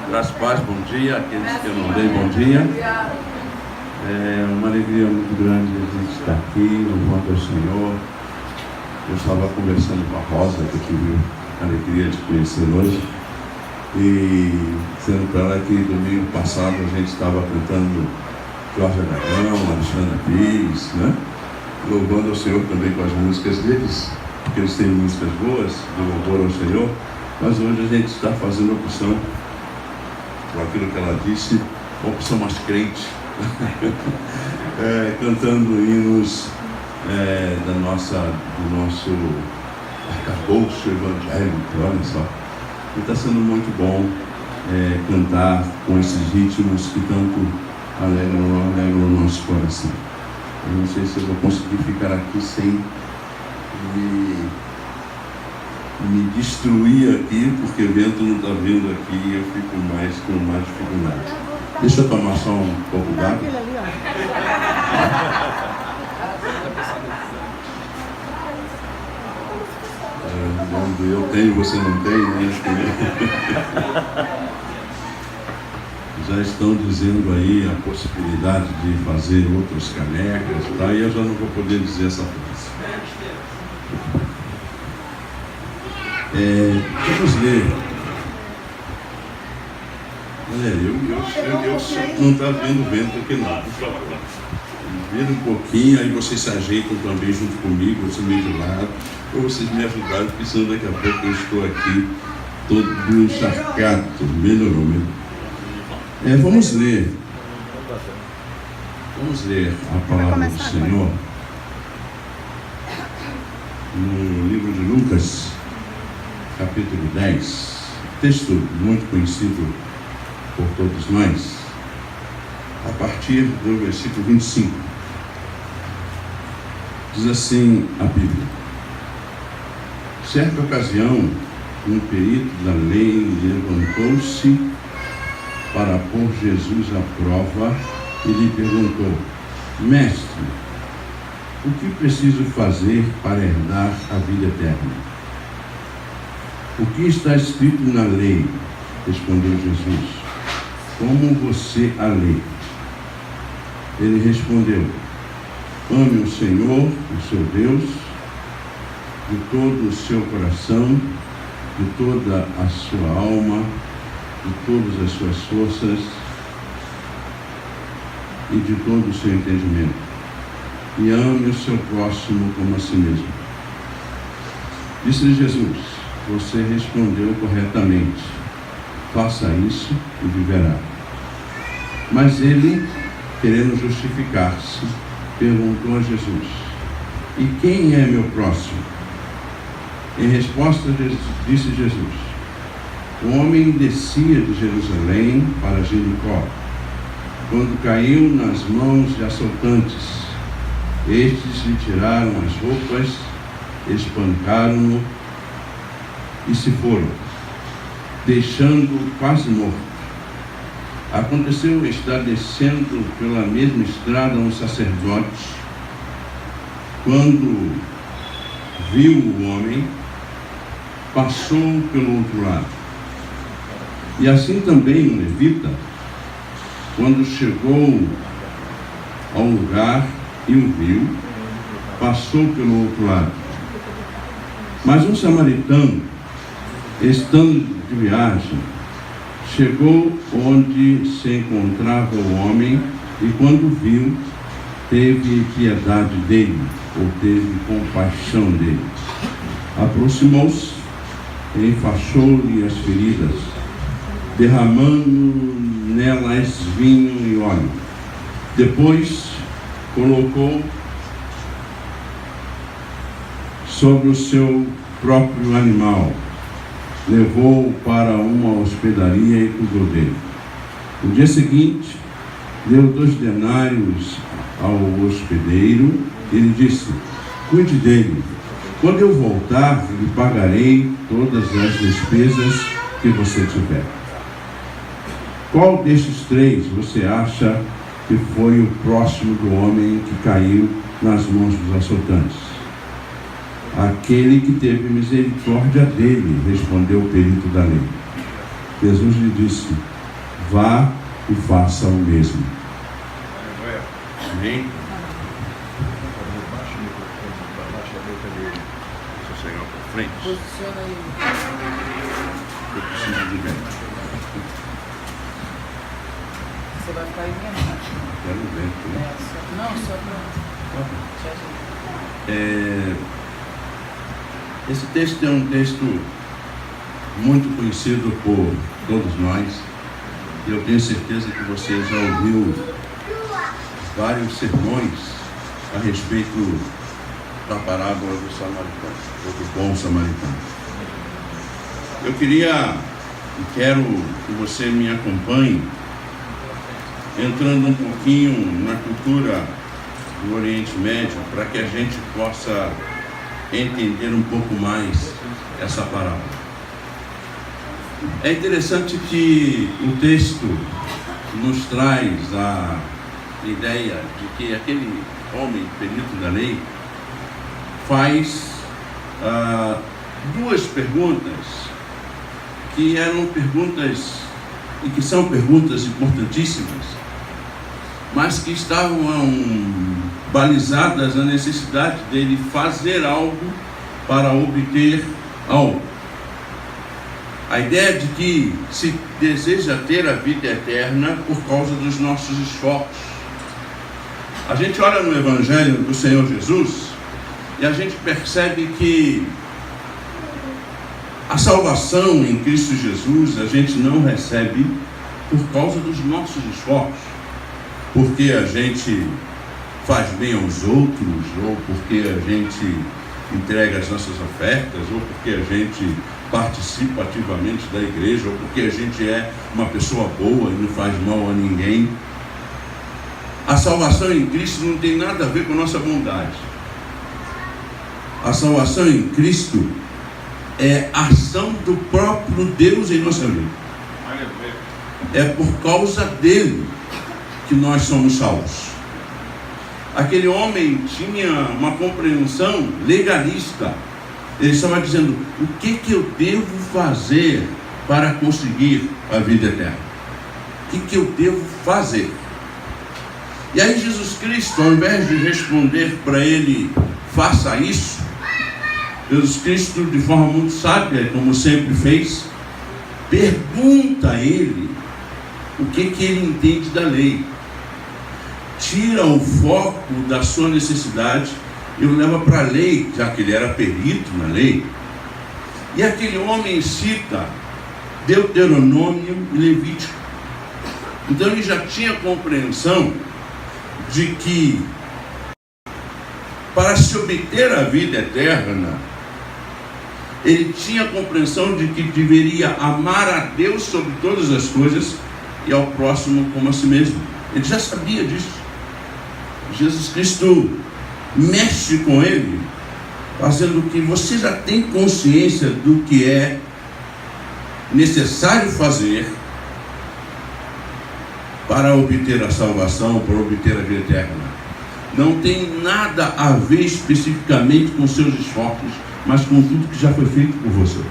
Graças a Deus, bom dia. Aqueles que eu não dei, bom dia. É uma alegria muito grande a gente estar aqui, louvando ao Senhor. Eu estava conversando com a Rosa, que eu tive a alegria de conhecer hoje, e dizendo para ela que domingo passado a gente estava cantando Jorge Aragão, Alexandre Pires, né? Louvando ao Senhor também com as músicas deles, porque eles têm músicas boas, de louvor ao Senhor. Mas hoje a gente está fazendo opção, por aquilo que ela disse, opção mais crente, cantando hinos do nosso arcabouço evangélico, olha só. E está sendo muito bom cantar com esses ritmos que tanto alegram o nosso coração. Eu não sei se eu vou conseguir ficar aqui sem me destruir aqui, porque o vento não está vindo aqui e eu fico com mais dificuldade. Deixa eu tomar só um pouco d'água. Eu tenho, você não tem, né? Já estão dizendo aí a possibilidade de fazer outras canecas, tá? E eu já não vou poder dizer essa frase. Vamos ler. Não está vendo vento aqui não, por favor. Vira um pouquinho, aí vocês se ajeitam também junto comigo, você me de lado, ou vocês me ajudarem, porque senão daqui a pouco eu estou aqui todo encharcado. Melhorou. Vamos ler a palavra do Senhor no livro de Lucas, capítulo 10, texto muito conhecido por todos nós, a partir do versículo 25. Diz assim a Bíblia: certa ocasião, um perito da lei levantou-se para pôr Jesus à prova e lhe perguntou: mestre, o que preciso fazer para herdar a vida eterna? O que está escrito na lei? Respondeu Jesus: como você a lê? Ele respondeu: ame o Senhor, o seu Deus, de todo o seu coração, de toda a sua alma, de todas as suas forças e de todo o seu entendimento. E ame o seu próximo como a si mesmo. Disse-lhe Jesus: você respondeu corretamente. Faça isso e viverá. Mas ele, querendo justificar-se, perguntou a Jesus: e quem é meu próximo? Em resposta, disse Jesus: o homem descia de Jerusalém para Jericó, quando caiu nas mãos de assaltantes. Estes lhe tiraram as roupas, espancaram-no e se foram, deixando-o quase morto. Aconteceu estar descendo pela mesma estrada um sacerdote. Quando viu o homem, passou pelo outro lado. E assim também um levita, quando chegou ao lugar e o viu, passou pelo outro lado. Mas um samaritano, estando de viagem, chegou onde se encontrava o homem e, quando viu, teve piedade dele, ou teve compaixão dele. Aproximou-se, enfaixou-lhe as feridas, derramando nelas vinho e óleo. Depois colocou sobre o seu próprio animal, levou-o para uma hospedaria e cuidou dele. No dia seguinte, deu 2 denários ao hospedeiro e lhe disse: cuide dele. Quando eu voltar, lhe pagarei todas as despesas que você tiver. Qual destes 3 você acha que foi o próximo do homem que caiu nas mãos dos assaltantes? Aquele que teve misericórdia dele, respondeu o perito da lei. Jesus lhe disse: vá e faça o mesmo. Amém? Frente. Posiciona aí. Eu preciso de vento. Você vai ficar aí mesmo? Quero vento, né? Só pra... Esse texto é um texto muito conhecido por todos nós. Eu tenho certeza que você já ouviu vários sermões a respeito da parábola do samaritano, ou do bom samaritano. Eu queria e quero que você me acompanhe entrando um pouquinho na cultura do Oriente Médio, para que a gente possa entender um pouco mais essa parábola. É interessante que o texto nos traz a ideia de que aquele homem perito da lei faz duas perguntas que eram perguntas e que são perguntas importantíssimas, mas que estavam balizadas na necessidade dele fazer algo para obter algo. A ideia de que se deseja ter a vida eterna por causa dos nossos esforços. A gente olha no Evangelho do Senhor Jesus e a gente percebe que a salvação em Cristo Jesus a gente não recebe por causa dos nossos esforços, porque a gente faz bem aos outros, ou porque a gente entrega as nossas ofertas, ou porque a gente participa ativamente da igreja, ou porque a gente é uma pessoa boa e não faz mal a ninguém. A salvação em Cristo não tem nada a ver com a nossa bondade. A salvação em Cristo é a ação do próprio Deus em nossa vida. É por causa dele que nós somos salvos. Aquele homem tinha uma compreensão legalista. Ele estava dizendo: o que eu devo fazer para conseguir a vida eterna? O que eu devo fazer? E aí Jesus Cristo, ao invés de responder para ele, faça isso, Jesus Cristo, de forma muito sábia, como sempre fez, pergunta a ele o que ele entende da lei. Tira o foco da sua necessidade e o leva para a lei, já que ele era perito na lei. E aquele homem cita Deuteronômio e Levítico. Então ele já tinha compreensão de que para se obter a vida eterna, ele tinha compreensão de que deveria amar a Deus sobre todas as coisas e ao próximo como a si mesmo. Ele já sabia disso. Jesus Cristo mexe com ele, fazendo que você já tem consciência do que é necessário fazer para obter a salvação, para obter a vida eterna. Não tem nada a ver especificamente com seus esforços, mas com tudo que já foi feito por você.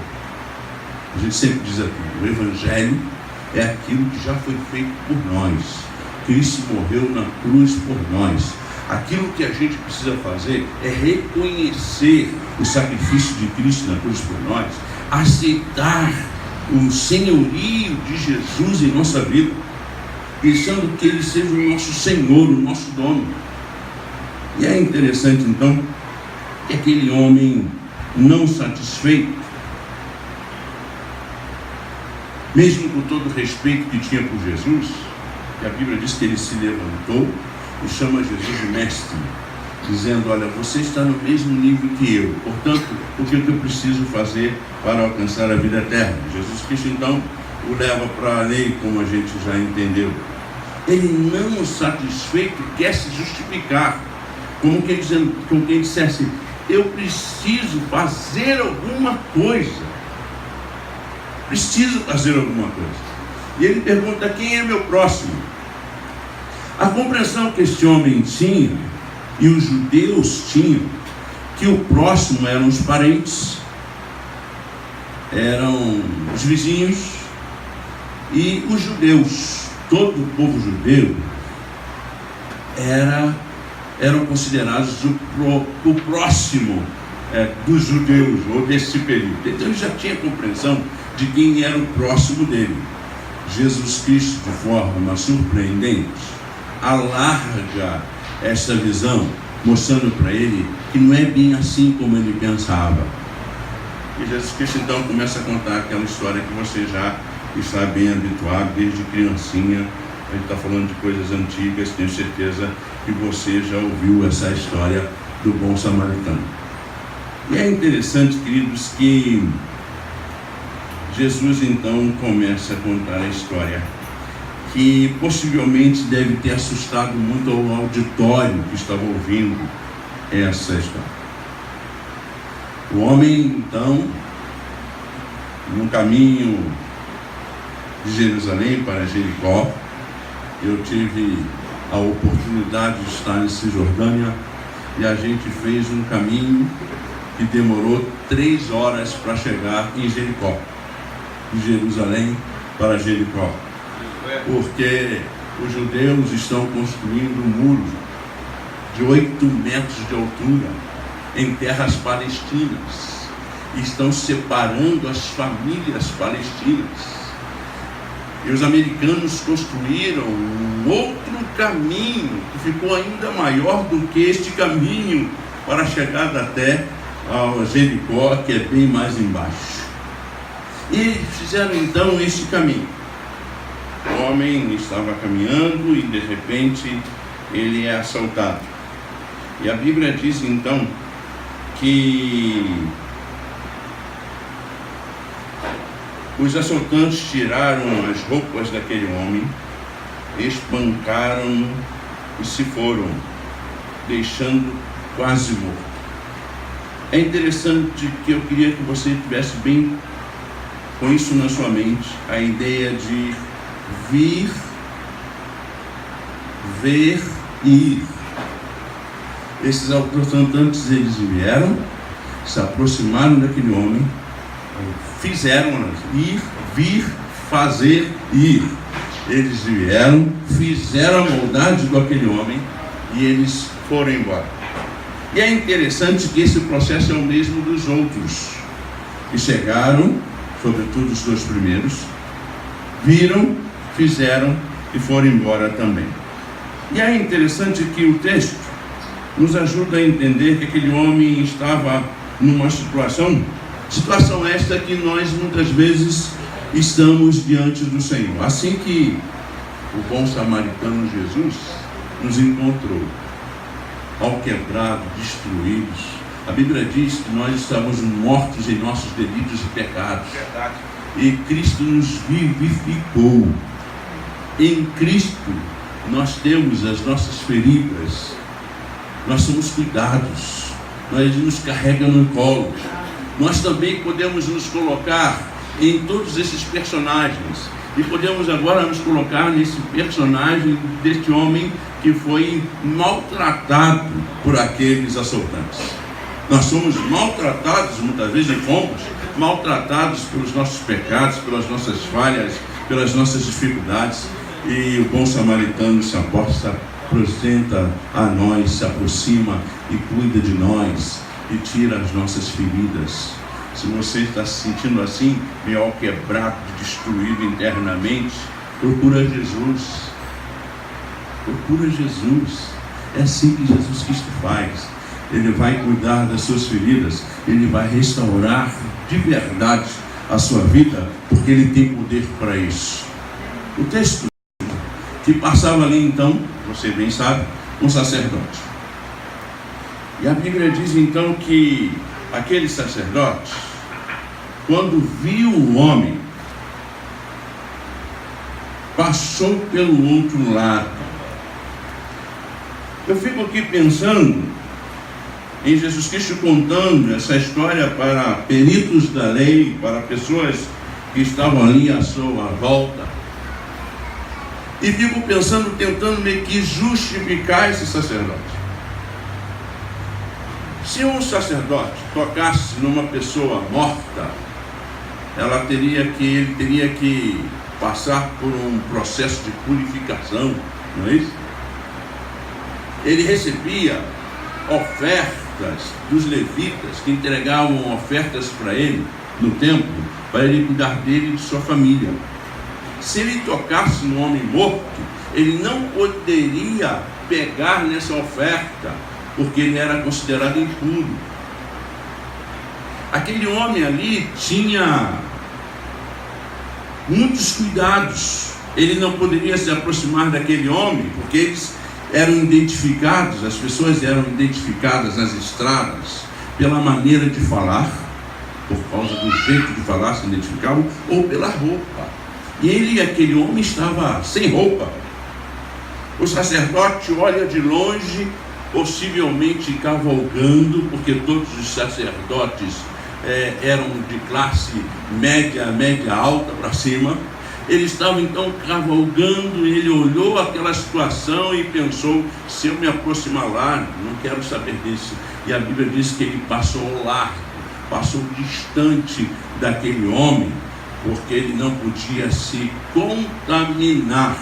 A gente sempre diz aqui: o Evangelho é aquilo que já foi feito por nós. Cristo morreu na cruz por nós. Aquilo que a gente precisa fazer é reconhecer o sacrifício de Cristo na cruz por nós, aceitar o senhorio de Jesus em nossa vida, pensando que Ele seja o nosso Senhor, o nosso dono. E é interessante então que aquele homem não satisfeito, mesmo com todo o respeito que tinha por Jesus, que a Bíblia diz que ele se levantou e chama Jesus de mestre, dizendo: olha, você está no mesmo nível que eu, portanto, o que eu preciso fazer para alcançar a vida eterna? Jesus Cristo então o leva para a lei, como a gente já entendeu. Ele, não satisfeito, quer se justificar, como quem dissesse: eu preciso fazer alguma coisa. Preciso fazer alguma coisa. E ele pergunta: quem é meu próximo? A compreensão que este homem tinha, e os judeus tinham, que o próximo eram os parentes, eram os vizinhos, E os judeus, todo o povo judeu, eram considerados o próximo dos judeus, ou desse período. Então ele já tinha compreensão de quem era o próximo dele. Jesus Cristo, de forma surpreendente, alarga essa visão, mostrando para ele que não é bem assim como ele pensava. E Jesus Cristo então começa a contar aquela história que você já está bem habituado desde criancinha. A gente está falando de coisas antigas, tenho certeza que você já ouviu essa história do bom samaritano. E é interessante, queridos, que Jesus então começa a contar a história que possivelmente deve ter assustado muito ao auditório que estava ouvindo essa história. O homem então, no caminho de Jerusalém para Jericó, eu tive a oportunidade de estar em Cisjordânia e a gente fez um caminho que demorou 3 horas para chegar em Jericó, de Jerusalém para Jericó, porque os judeus estão construindo um muro de 8 metros de altura em terras palestinas, estão separando as famílias palestinas. E os americanos construíram um outro caminho que ficou ainda maior do que este caminho para a chegada até ao Jericó, que é bem mais embaixo. E eles fizeram então este caminho. O homem estava caminhando e de repente ele é assaltado. E a Bíblia diz então que os assaltantes tiraram as roupas daquele homem, espancaram e se foram, deixando quase morto. É interessante que eu queria que você tivesse bem com isso na sua mente, a ideia de vir, ver e ir. Esses assaltantes, eles vieram, se aproximaram daquele homem, fizeram ir, vir, fazer, ir. Eles vieram, fizeram a maldade com aquele homem e eles foram embora. E é interessante que esse processo é o mesmo dos outros, que chegaram, sobretudo os 2 primeiros, viram, fizeram e foram embora também. E é interessante que o texto nos ajuda a entender que aquele homem estava numa situação esta que nós muitas vezes estamos diante do Senhor. Assim que o bom samaritano Jesus nos encontrou, alquebrados, destruídos, a Bíblia diz que nós estávamos mortos em nossos delitos e pecados. E Cristo nos vivificou. Em Cristo nós temos as nossas feridas, nós somos cuidados, nós nos carrega no colo. Nós também podemos nos colocar em todos esses personagens e podemos agora nos colocar nesse personagem deste homem que foi maltratado por aqueles assaltantes. Nós somos maltratados muitas vezes e fomos maltratados pelos nossos pecados, pelas nossas falhas, pelas nossas dificuldades, e o bom samaritano se apresenta a nós, se aproxima e cuida de nós e tira as nossas feridas. Se você está se sentindo assim, meio alquebrado, destruído internamente, procura Jesus. Procura Jesus. É assim que Jesus Cristo faz. Ele vai cuidar das suas feridas, ele vai restaurar de verdade a sua vida, porque ele tem poder para isso. O texto que passava ali então, você bem sabe, um sacerdote. E a Bíblia diz então que aquele sacerdote, quando viu o homem, passou pelo outro lado. Eu fico aqui pensando em Jesus Cristo contando essa história para peritos da lei, para pessoas que estavam ali à sua volta. E fico pensando, tentando meio que justificar esse sacerdote. Se um sacerdote tocasse numa pessoa morta, ele teria que passar por um processo de purificação, não é isso? Ele recebia ofertas dos levitas, que entregavam ofertas para ele no templo, para ele cuidar dele e de sua família. Se ele tocasse no homem morto, ele não poderia pegar nessa oferta, porque ele era considerado impuro. Aquele homem ali tinha muitos cuidados. Ele não poderia se aproximar daquele homem, porque eles eram identificados, as pessoas eram identificadas nas estradas pela maneira de falar, por causa do jeito de falar se identificavam, ou pela roupa. E ele, aquele homem, estava sem roupa. O sacerdote olha de longe, possivelmente cavalgando, porque todos os sacerdotes eram de classe média alta para cima. Ele estava então cavalgando, ele olhou aquela situação e pensou: se eu me aproximar lá, não quero saber disso. E a Bíblia diz que ele passou ao largo, passou distante daquele homem, porque ele não podia se contaminar,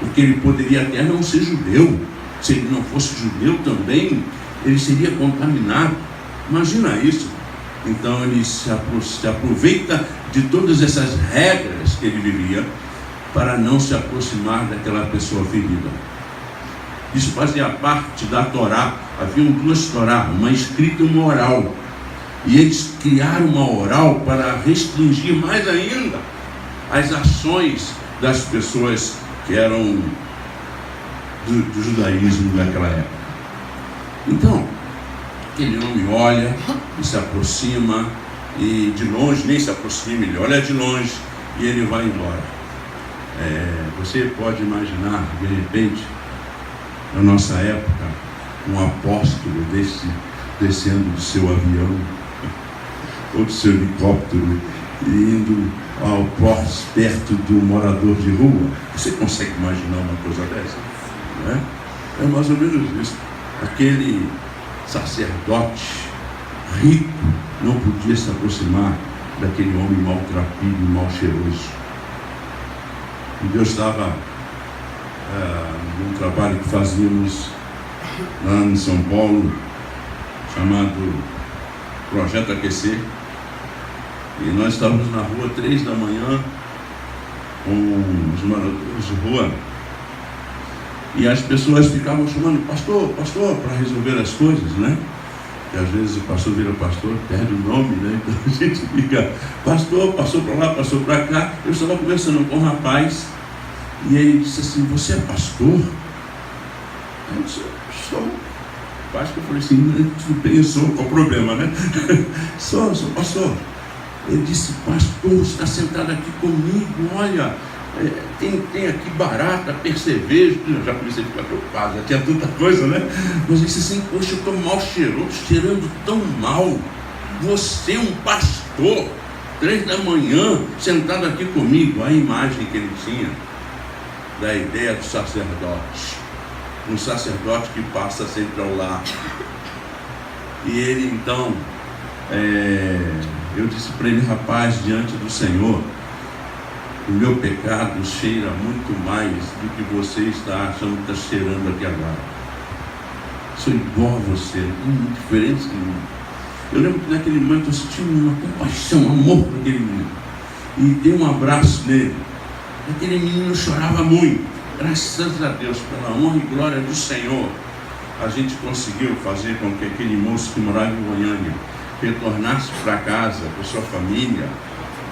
porque ele poderia até não ser judeu. Se ele não fosse judeu também, ele seria contaminado. Imagina isso. Então ele se aproveita de todas essas regras que ele vivia para não se aproximar daquela pessoa ferida. Isso fazia parte da Torá. Haviam duas Torá, uma escrita e uma oral. E eles criaram uma oral para restringir mais ainda as ações das pessoas que eram do judaísmo daquela época. Então, aquele homem olha e se aproxima, e de longe, nem se aproxima, ele olha de longe e ele vai embora. Você pode imaginar, de repente, na nossa época, um apóstolo descendo do seu avião ou do seu helicóptero e indo perto do morador de rua. Você consegue imaginar uma coisa dessa? Não é? É mais ou menos isso. Aquele sacerdote rico não podia se aproximar daquele homem maltrapilho e mal cheiroso. E Deus estava num trabalho que fazíamos lá em São Paulo, chamado Projeto Aquecer, e nós estávamos na rua 3 da manhã com os moradores de rua, e as pessoas ficavam chamando pastor, para resolver as coisas, né? E às vezes o pastor vira pastor, perde o nome, né? Então a gente fica, pastor, passou para lá, passou para cá. Eu estava conversando com um rapaz e ele disse assim: você é pastor? Eu disse: sou. Acho que eu falei assim: tudo bem, eu sou, qual o problema, né? sou pastor. Ele disse: pastor, você está sentado aqui comigo, olha, tem aqui barata, percevejo. Eu já comecei a ficar preocupado, já tinha tanta coisa, né? Mas ele disse assim: poxa, eu estou mal cheiroso, cheirando tão mal. Você é um pastor, 3 da manhã, sentado aqui comigo. A imagem que ele tinha da ideia do sacerdote, um sacerdote que passa sempre ao lado. E ele então, eu disse para ele: rapaz, diante do Senhor, o meu pecado cheira muito mais do que você está achando que está cheirando aqui agora. Sou igual a você, não tem diferença nenhuma. Eu lembro que naquele momento eu senti uma compaixão, um amor por aquele menino, e dei um abraço nele. Aquele menino chorava muito. Graças a Deus, pela honra e glória do Senhor, a gente conseguiu fazer com que aquele moço que morava em Goiânia retornasse para casa, para sua família,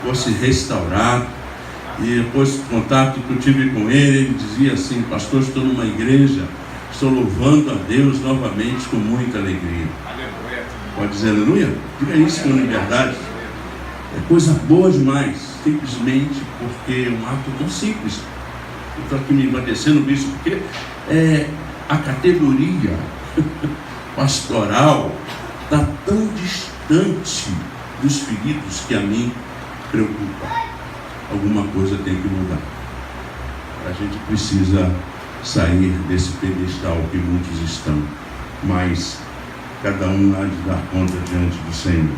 fosse restaurado. E depois do contato que eu tive com ele, ele dizia assim: pastor, estou numa igreja, estou louvando a Deus novamente com muita alegria. Aleluia. Pode dizer aleluia? Diga isso com liberdade. É coisa boa demais, simplesmente porque é um ato tão simples. Eu estou aqui me engrandecendo nisso, porque a categoria pastoral está tão distante dos feridos que a mim preocupa. Alguma coisa tem que mudar. A gente precisa sair desse pedestal que muitos estão, mas cada um há de dar conta diante do Senhor.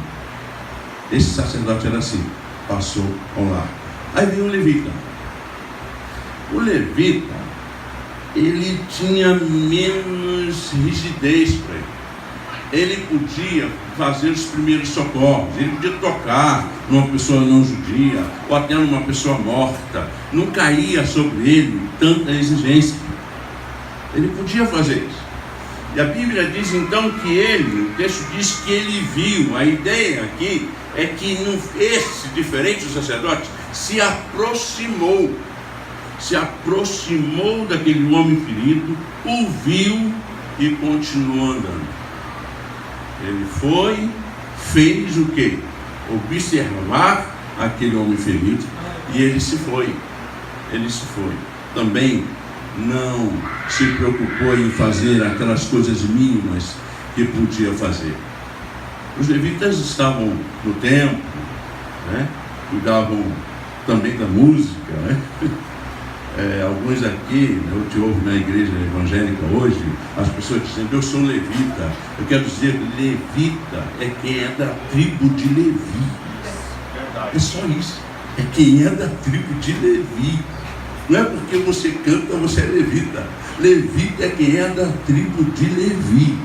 Esse sacerdote era assim, passou ao largo. Aí veio o levita. O levita, ele tinha menos rigidez para ele. Ele podia fazer os primeiros socorros, ele podia tocar numa pessoa não judia, ou até numa pessoa morta. Não caía sobre ele tanta exigência. Ele podia fazer isso. E a Bíblia diz então que o texto diz que ele viu. A ideia aqui é que esse, diferente do sacerdote, se aproximou daquele homem ferido, o viu e continuou andando. Ele foi, fez o quê? Observar aquele homem ferido e ele se foi. Também não se preocupou em fazer aquelas coisas mínimas que podia fazer. Os levitas estavam no templo, né? Cuidavam também da música, né? Alguns aqui, eu te ouvo na igreja evangélica hoje, as pessoas dizendo, eu sou levita. Eu quero dizer, levita é quem é da tribo de Levi. É só isso. É quem é da tribo de Levi. Não é porque você canta, você é levita. Levita é quem é da tribo de Levi.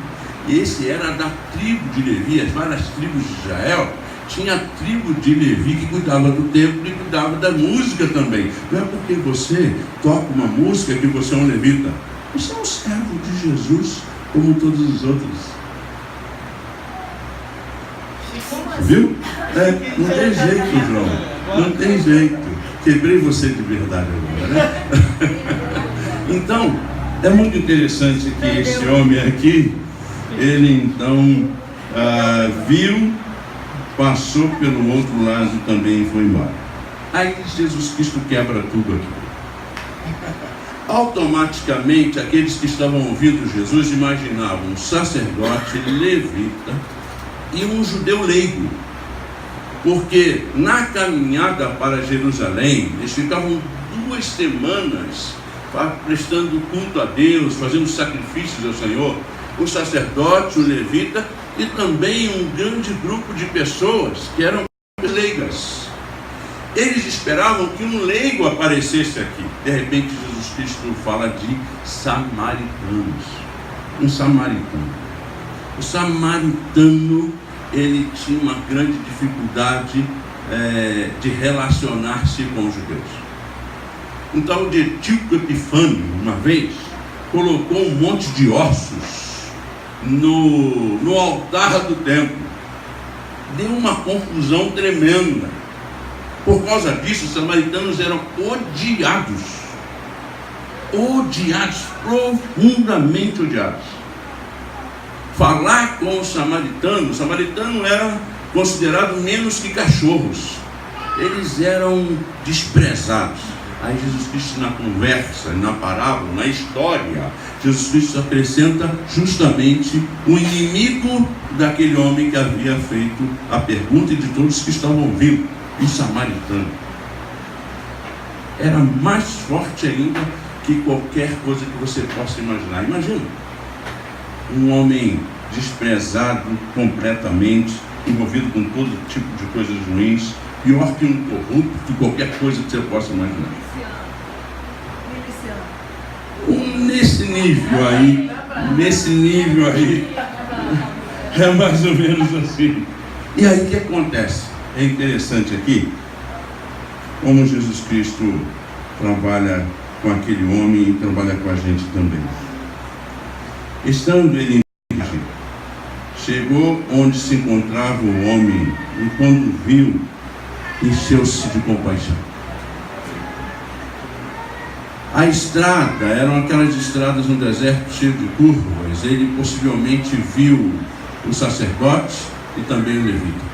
E esse era da tribo de Levi. As várias tribos de Israel, tinha a tribo de Levi que cuidava do templo e cuidava da música também. Não é porque você toca uma música que você é um levita. Você é um servo de Jesus, como todos os outros. Viu? Não tem jeito, João. Não tem jeito. Quebrei você de verdade agora, né? Então, é muito interessante que esse homem aqui, ele então viu, passou pelo outro lado também e foi embora. Aí Jesus Cristo quebra tudo aqui. Automaticamente, aqueles que estavam ouvindo Jesus imaginavam um sacerdote levita e um judeu leigo. Porque na caminhada para Jerusalém, eles ficavam 2 semanas prestando culto a Deus, fazendo sacrifícios ao Senhor. O sacerdote, o levita e também um grande grupo de pessoas que eram leigas. Eles esperavam que um leigo aparecesse aqui. De repente, Jesus Cristo fala de samaritanos. Um samaritano. O samaritano, ele tinha uma grande dificuldade de relacionar-se com os judeus. Então, o Etíoco Epifânio, uma vez, colocou um monte de ossos no altar do templo. Deu uma confusão tremenda. Por causa disso, os samaritanos eram odiados, profundamente odiados. Falar com o samaritano era considerado menos que cachorros. Eles eram desprezados. Aí Jesus Cristo, na conversa, na parábola, na história, Jesus Cristo acrescenta justamente o inimigo daquele homem que havia feito a pergunta e de todos que estavam ouvindo, o samaritano. Era mais forte ainda que qualquer coisa que você possa imaginar. Imagina, um homem desprezado completamente, envolvido com todo tipo de coisas ruins, pior que um corrupto, que qualquer coisa que você possa imaginar. Nesse nível aí, é mais ou menos assim. E aí o que acontece? É interessante aqui, como Jesus Cristo trabalha com aquele homem e trabalha com a gente também. Estando ele em viagem, chegou onde se encontrava o homem e quando viu, encheu-se de compaixão. A estrada, eram aquelas estradas no deserto cheio de curvas. Ele possivelmente viu o sacerdote e também o levita.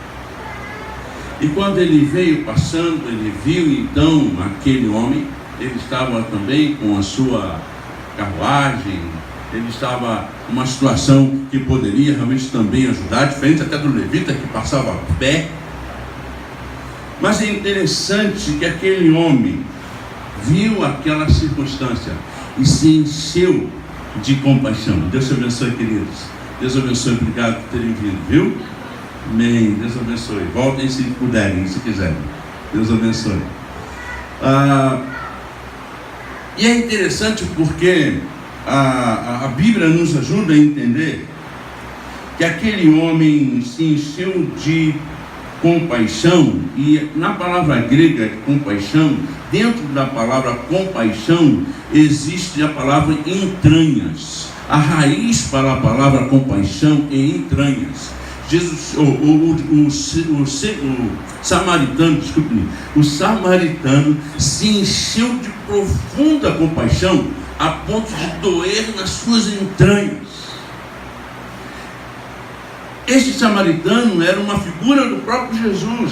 E quando ele veio passando, ele viu então aquele homem. Ele estava também com a sua carruagem. Ele estava numa situação que poderia realmente também ajudar, diferente até do levita que passava a pé. Mas é interessante que aquele homem viu aquela circunstância e se encheu de compaixão. Deus te abençoe, queridos. Deus abençoe, obrigado por terem vindo, viu? Amém. Deus abençoe. Voltem se puderem, se quiserem. Deus abençoe. E é interessante porque a Bíblia nos ajuda a entender que aquele homem se encheu de compaixão, e na palavra grega compaixão, dentro da palavra compaixão, existe a palavra entranhas. A raiz para a palavra compaixão é entranhas. O samaritano se encheu de profunda compaixão a ponto de doer nas suas entranhas. Este samaritano era uma figura do próprio Jesus.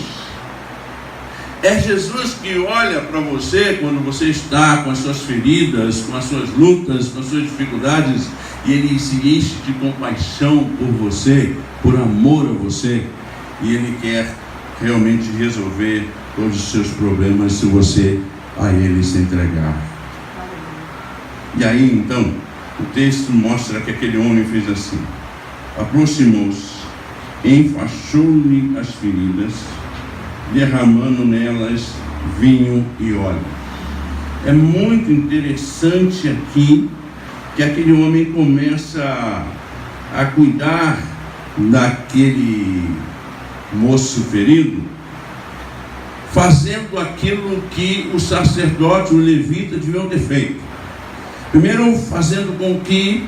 É Jesus que olha para você quando você está com as suas feridas, com as suas lutas, com as suas dificuldades, e ele se enche de compaixão por você, por amor a você, e ele quer realmente resolver todos os seus problemas se você a ele se entregar. E aí então, o texto mostra que aquele homem fez assim: aproximou-se, enfaixou-lhe as feridas, derramando nelas vinho e óleo. É muito interessante aqui que aquele homem começa a cuidar daquele moço ferido, fazendo aquilo que o sacerdote, o levita, deviam ter feito. Primeiro, fazendo com que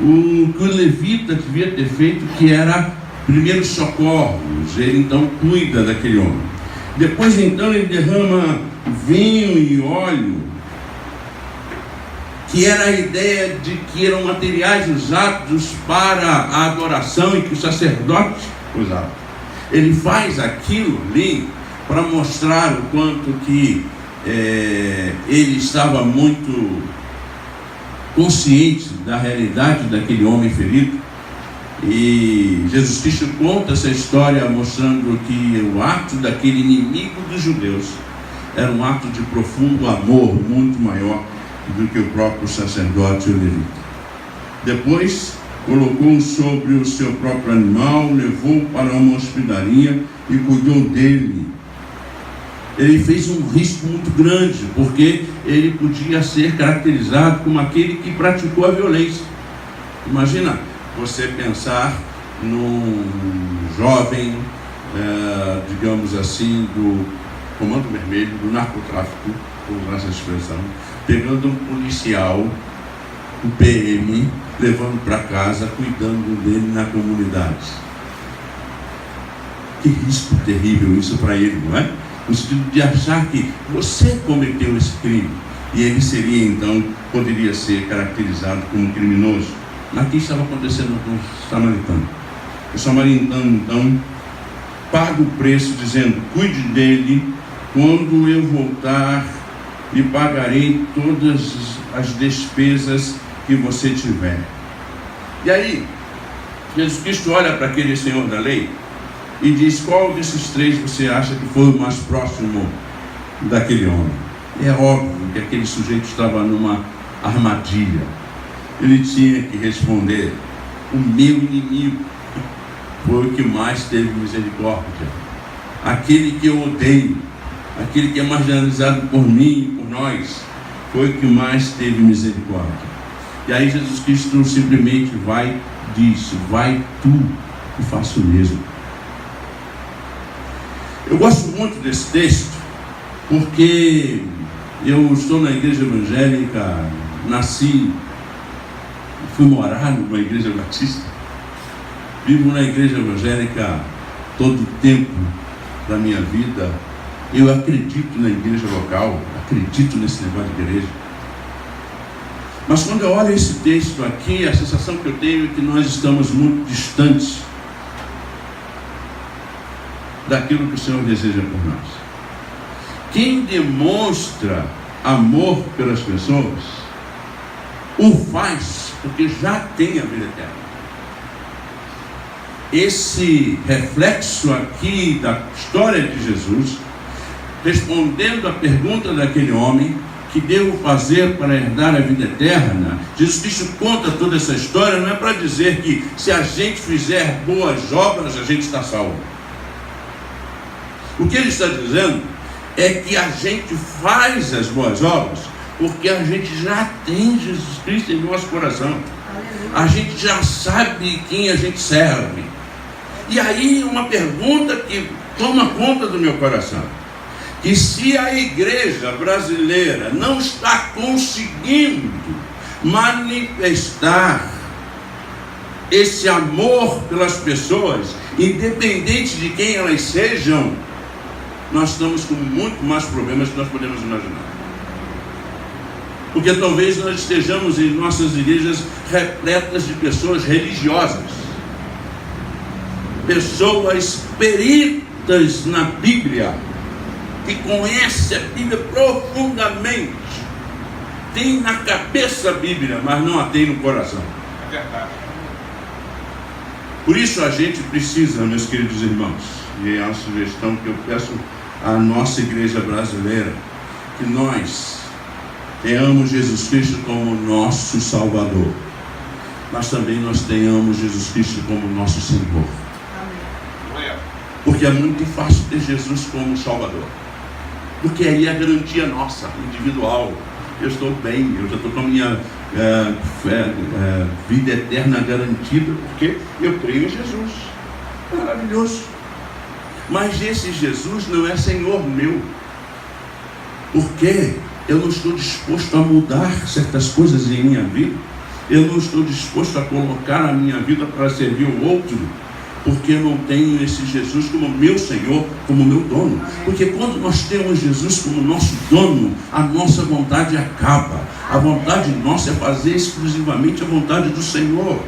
o levita devia ter feito, que era primeiros socorros. Ele então cuida daquele homem. Depois então ele derrama vinho e óleo, que era a ideia de que eram materiais usados para a adoração e que o sacerdote usava. Ele faz aquilo ali para mostrar o quanto que ele estava muito consciente da realidade daquele homem ferido. E Jesus Cristo conta essa história mostrando que o ato daquele inimigo dos judeus era um ato de profundo amor, muito maior do que o próprio sacerdote e o levita. Depois colocou sobre o seu próprio animal, levou para uma hospedaria e cuidou dele. Ele fez um risco muito grande, porque ele podia ser caracterizado como aquele que praticou a violência. Imagina você pensar num jovem, digamos assim, do Comando Vermelho, do narcotráfico, vou usar essa expressão, pegando um policial, um PM, levando para casa, cuidando dele na comunidade. Que risco terrível isso para ele, não é? No sentido de achar que você cometeu esse crime, e ele seria então, poderia ser caracterizado como criminoso. Aqui estava acontecendo com o samaritano. O samaritano então paga o preço dizendo: cuide dele, quando eu voltar e pagarei todas as despesas que você tiver. E aí Jesus Cristo olha para aquele senhor da lei e diz: qual desses três você acha que foi o mais próximo daquele homem? É óbvio que aquele sujeito estava numa armadilha. Ele tinha que responder: o meu inimigo foi o que mais teve misericórdia. Aquele que eu odeio, aquele que é marginalizado por mim e por nós, foi o que mais teve misericórdia. E aí Jesus Cristo simplesmente vai e diz: vai tu e faça o mesmo. Eu gosto muito desse texto porque eu estou na igreja evangélica, nasci, fui morar numa igreja batista, vivo na igreja evangélica todo o tempo da minha vida. Eu acredito na igreja local, acredito nesse negócio de igreja. Mas quando eu olho esse texto aqui, a sensação que eu tenho é que nós estamos muito distantes daquilo que o Senhor deseja por nós. Quem demonstra amor pelas pessoas, o faz porque já tem a vida eterna. Esse reflexo aqui da história de Jesus, respondendo à pergunta daquele homem: que devo fazer para herdar a vida eterna? Jesus Cristo conta toda essa história, não é para dizer que se a gente fizer boas obras, a gente está salvo. O que ele está dizendo é que a gente faz as boas obras porque a gente já tem Jesus Cristo em nosso coração. A gente já sabe quem a gente serve. E aí uma pergunta que toma conta do meu coração: que se a igreja brasileira não está conseguindo manifestar esse amor pelas pessoas, independente de quem elas sejam, nós estamos com muito mais problemas do que nós podemos imaginar. Porque talvez nós estejamos em nossas igrejas repletas de pessoas religiosas, pessoas peritas na Bíblia, que conhecem a Bíblia profundamente, tem na cabeça a Bíblia, mas não a tem no coração. É verdade. Por isso a gente precisa, meus queridos irmãos, e é a sugestão que eu peço à nossa igreja brasileira, que nós tenhamos Jesus Cristo como nosso Salvador, mas também nós tenhamos Jesus Cristo como nosso Senhor. Porque é muito fácil ter Jesus como Salvador, porque aí é a garantia nossa, individual. Eu estou bem, eu já estou com a minha vida eterna garantida, porque eu creio em Jesus. Maravilhoso. Mas esse Jesus não é Senhor meu, porque eu não estou disposto a mudar certas coisas em minha vida. Eu não estou disposto a colocar a minha vida para servir o outro, porque eu não tenho esse Jesus como meu Senhor, como meu dono. Porque quando nós temos Jesus como nosso dono, a nossa vontade acaba. A vontade nossa é fazer exclusivamente a vontade do Senhor.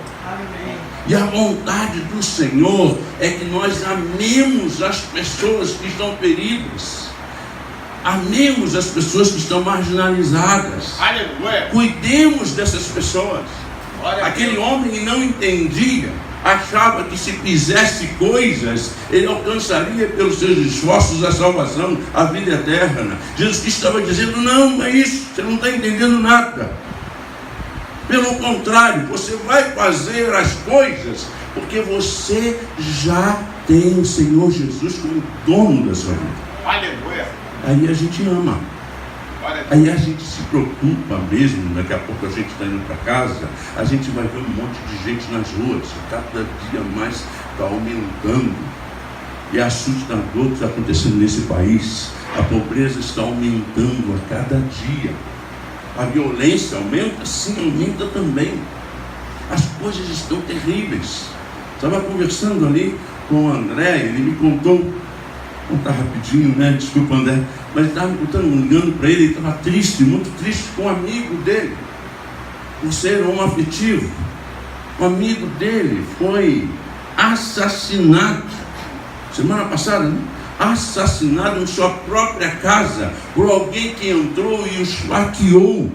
E a vontade do Senhor é que nós amemos as pessoas que estão feridas, amemos as pessoas que estão marginalizadas. Aleluia. Cuidemos dessas pessoas. Glória a Aquele Deus. homem que não entendia, achava que se fizesse coisas, ele alcançaria pelos seus esforços a salvação, a vida eterna. Jesus Cristo estava dizendo: não é isso, você não está entendendo nada. Pelo contrário, você vai fazer as coisas porque você já tem o Senhor Jesus como dono da sua vida. Aleluia. Aí a gente ama. Glória a Deus. Aí a gente se preocupa mesmo. Daqui a pouco a gente está indo para casa, a gente vai ver um monte de gente nas ruas, cada dia mais está aumentando. E é assustador o que está acontecendo nesse país. A pobreza está aumentando a cada dia. A violência aumenta? Sim, aumenta também. As coisas estão terríveis. Estava conversando ali com o André, ele me contou, contar rapidinho, né? Desculpa, André, mas ele estava me contando, ligando para ele estava triste, muito triste com um amigo dele, por ser homoafetivo. O amigo dele foi assassinado, semana passada, né? Assassinado em sua própria casa, por alguém que entrou e o esfaqueou.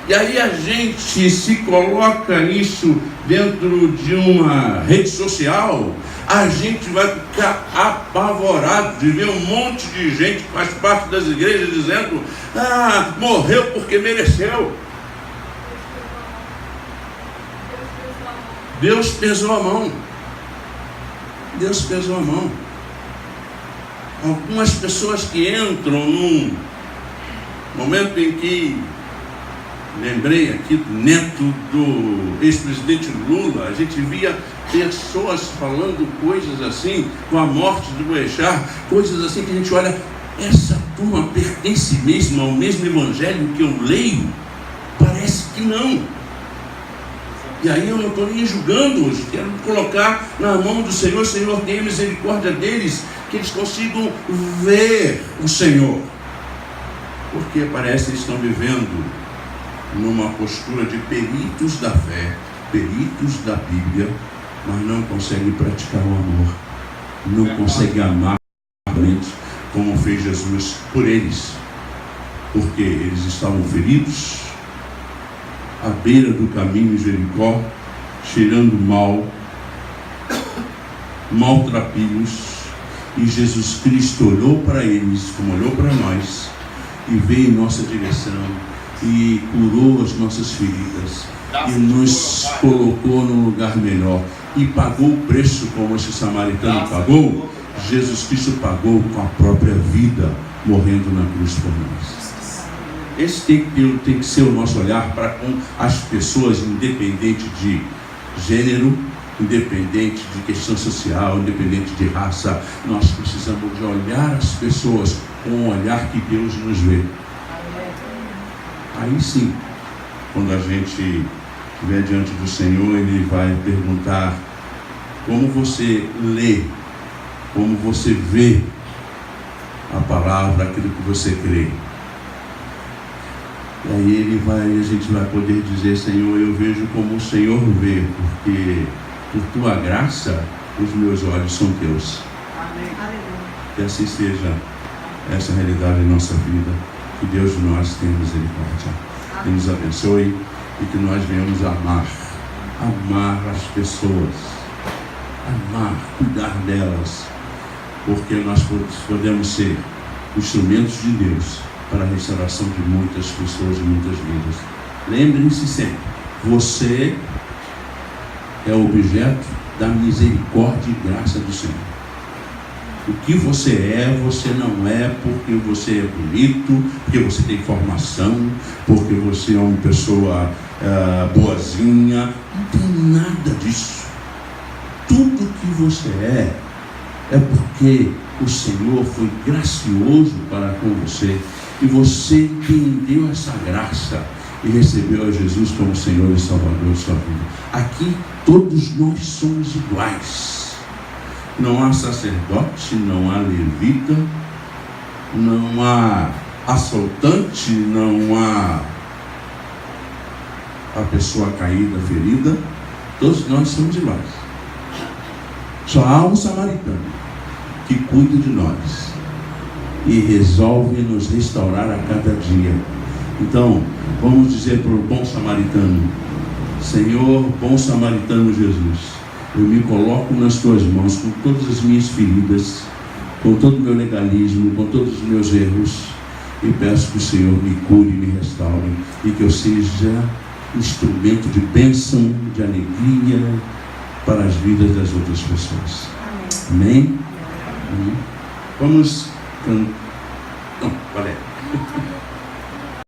E aí a gente se coloca isso dentro de uma rede social, a gente vai ficar apavorado de ver um monte de gente que faz parte das igrejas dizendo: ah, morreu porque mereceu. Deus pesou a mão. Deus pesou a mão. Algumas pessoas que entram num momento em que, lembrei aqui do neto do ex-presidente Lula, a gente via pessoas falando coisas assim, com a morte do Boechat, coisas assim que a gente olha, essa turma pertence mesmo ao mesmo evangelho que eu leio? Parece que não. E aí eu não estou nem julgando hoje, quero colocar na mão do Senhor. Senhor, tenha misericórdia deles, que eles consigam ver o Senhor. Porque parece que estão vivendo numa postura de peritos da fé, peritos da Bíblia, mas não conseguem praticar o amor, não conseguem amar como fez Jesus por eles, porque eles estavam feridos à beira do caminho de Jericó, cheirando mal, maltrapilhos, e Jesus Cristo olhou para eles como olhou para nós e veio em nossa direção e curou as nossas feridas e nos colocou num lugar melhor e pagou o preço como esse samaritano pagou. Jesus Cristo pagou com a própria vida, morrendo na cruz por nós. Esse tem que ser o nosso olhar para com as pessoas, independente de gênero, independente de questão social, independente de raça. Nós precisamos de olhar as pessoas com o olhar que Deus nos vê. Aí sim, quando a gente estiver diante do Senhor, Ele vai perguntar como você lê, como você vê a palavra, aquilo que você crê. E aí a gente vai poder dizer: Senhor, eu vejo como o Senhor vê, porque por tua graça os meus olhos são teus. Amém. Que assim seja essa realidade em nossa vida. Que Deus de nós tenha misericórdia. Que nos abençoe e que nós venhamos amar as pessoas, cuidar delas, porque nós podemos ser instrumentos de Deus para a restauração de muitas pessoas e muitas vidas. Lembrem-se sempre, você é objeto da misericórdia e graça do Senhor. O que você não é porque você é bonito, porque você tem formação, porque você é uma pessoa boazinha. Não tem nada disso. Tudo que você é porque o Senhor foi gracioso para com você e você entendeu essa graça e recebeu a Jesus como Senhor e Salvador de sua vida. Aqui todos nós somos iguais. Não há sacerdote, não há levita, não há assaltante, não há a pessoa caída, ferida. Todos nós somos iguais. Só há um samaritano que cuida de nós e resolve nos restaurar a cada dia. Então, vamos dizer para o bom samaritano: Senhor, bom samaritano Jesus, eu me coloco nas tuas mãos com todas as minhas feridas, com todo o meu legalismo, com todos os meus erros, e peço que o Senhor me cure e me restaure, e que eu seja instrumento de bênção, de alegria para as vidas das outras pessoas. Amém? Amém? Vamos... Não, Valéria.